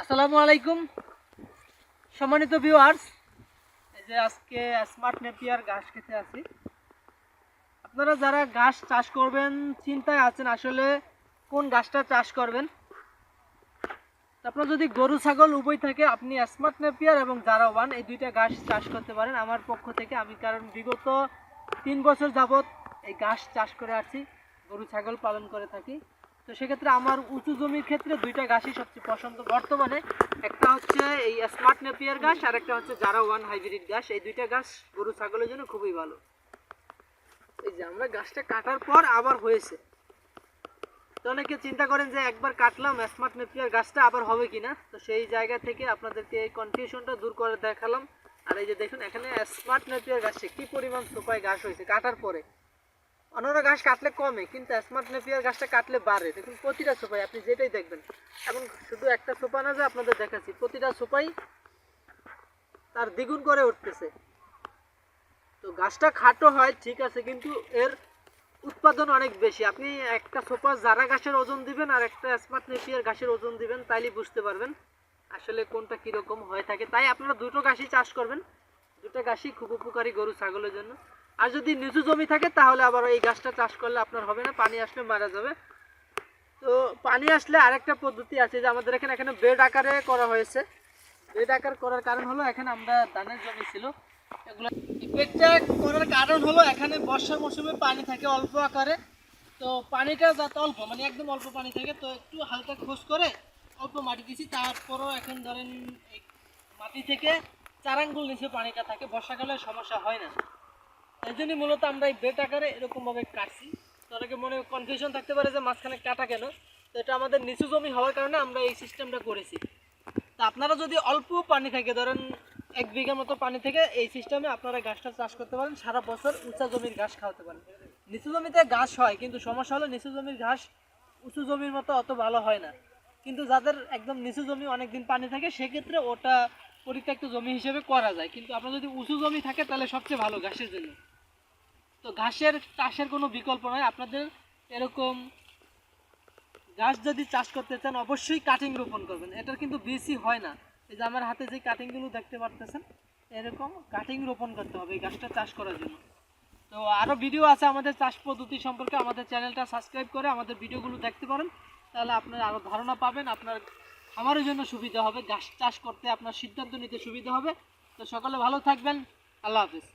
আসসালামু আলাইকুম সম্মানিত ভিউয়ার্স, এই যে আজকে স্মার্ট নেপিয়ার ঘাস খেতে আছি। আপনারা যারা ঘাস চাষ করবেন চিন্তায় আছেন আসলে কোন ঘাসটা চাষ করবেন। আপনার যদি গরু ছাগল উভয় থাকে আপনি স্মার্ট নেপিয়ার এবং জারা-1 এই দুইটা ঘাস চাষ করতে পারেন আমার পক্ষ থেকে। আমি কারণ বিগত 3 বছর যাবত এই ঘাস চাষ করে আসছি, গরু ছাগল পালন করে থাকি। তো সেক্ষেত্রে আমার উঁচু জমির ক্ষেত্রে দুইটা ঘাসই সবচেয়ে পছন্দ বর্তমানে। একটা হচ্ছে এই স্মার্ট নেপিয়ার ঘাস আর একটা হচ্ছে জারা-1 হাইব্রিড ঘাস। এই দুইটা ঘাস গরু ছাগলের জন্য খুবই ভালো। এই যে আমরা ঘাসটা কাটার পর আবার হয়েছে, তো অনেকে চিন্তা করেন যে একবার কাটলাম স্মার্ট নেপিয়ার গাছটা আবার হবে কিনা। তো সেই জায়গা থেকে আপনাদেরকে এই কনফিউশনটা দূর করে দেখালাম। আর এই যে দেখুন এখানে স্মার্ট নেপিয়ার গাছে কি পরিমাণ সোপায় ঘাস হয়েছে কাটার পরে। অন্যান্য ঘাস কাটলে কমে, কিন্তু স্মার্ট নেপিয়ার গাছটা কাটলে বাড়ে। দেখুন প্রতিটা সোপায় আপনি যেটাই দেখবেন, এবং শুধু একটা সোপা না যে আপনাদের দেখাচ্ছি, প্রতিটা সোপাই তার দ্বিগুণ করে উঠতেছে। তো গাছটা খাটো হয় ঠিক আছে, কিন্তু এর উৎপাদন অনেক বেশি। আপনি একটা সোপা জারা ঘাসের ওজন দিবেন আর একটা স্মার্ট নেপিয়ার ঘাসের ওজন দিবেন, তাইলে বুঝতে পারবেন আসলে কোনটা কীরকম হয়ে থাকে। তাই আপনারা দুটো ঘাসই চাষ করবেন, দুটো ঘাসই খুব উপকারী গরু ছাগলের জন্য। আর যদি নিচু জমি থাকে তাহলে আবার এই গাছটা চাষ করলে আপনার হবে না, পানি আসলে মারা যাবে। তো পানি আসলে আরেকটা পদ্ধতি আছে, যে আমাদের এখানে বেড আকারে করা হয়েছে। বেড আকার করার কারণ হলো এখানে আমরা ধানের জমি ছিল এগুলো। বেডটা করার কারণ হলো এখানে বর্ষার মৌসুমে পানি থাকে অল্প আকারে। তো পানিটা যাতে অল্প, মানে একদম অল্প পানি থাকে, তো একটু হালকা খোঁজ করে অল্প মাটি দিয়েছি। তারপরও এখন ধরেন এই মাটি থেকে 4 আঙ্গুল নিচে পানিটা থাকে, বর্ষাকালে সমস্যা হয় না। এই জন্যই মূলত আমরা এই বেড আকারে এরকমভাবে কাটছি। তো অনেকে মনে কনফিউশন থাকতে পারে যে মাঝখানে কাটা কেন। তো এটা আমাদের নিচু জমি হওয়ার কারণে আমরা এই সিস্টেমটা করেছি। তা আপনারা যদি অল্প পানি থাকে, ধরেন 1 বিঘার মতো পানি থেকে, এই সিস্টেমে আপনারা ঘাসটা চাষ করতে পারেন, সারা বছর উঁচা জমির ঘাস খাওয়াতে পারেন। নিচু জমিতে ঘাস হয়, কিন্তু সমস্যা হলো নিচু জমির ঘাস উঁচু জমির মতো অত ভালো হয় না। কিন্তু যাদের একদম নিচু জমি অনেকদিন পানি থাকে সেক্ষেত্রে ওটা পরিত্যক্ত জমি হিসেবে করা যায়। কিন্তু আপনার যদি উঁচু জমি থাকে তাহলে সবচেয়ে ভালো ঘাসের জন্য। তো ঘাসের চাষের কোনো বিকল্প নয়। আপনাদের এরকম গাছ যদি চাষ করতে চান অবশ্যই কাটিং রোপণ করবেন। এটার কিন্তু বীজই হয় না। এই যে আমার হাতে যে কাটিংগুলো দেখতে পারতেছেন, এরকম কাটিং রোপণ করতে হবে এই গাছটা চাষ করার জন্য। তো আরও ভিডিও আছে আমাদের চাষ পদ্ধতি সম্পর্কে, আমাদের চ্যানেলটা সাবস্ক্রাইব করে আমাদের ভিডিওগুলো দেখতে পারেন, তাহলে আপনারা আরও ধারণা পাবেন। আপনার খামারের জন্য সুবিধা হবে, গাছ চাষ করতে আপনার সিদ্ধান্ত নিতে সুবিধা হবে। তো সকলে ভালো থাকবেন, আল্লাহ হাফিজ।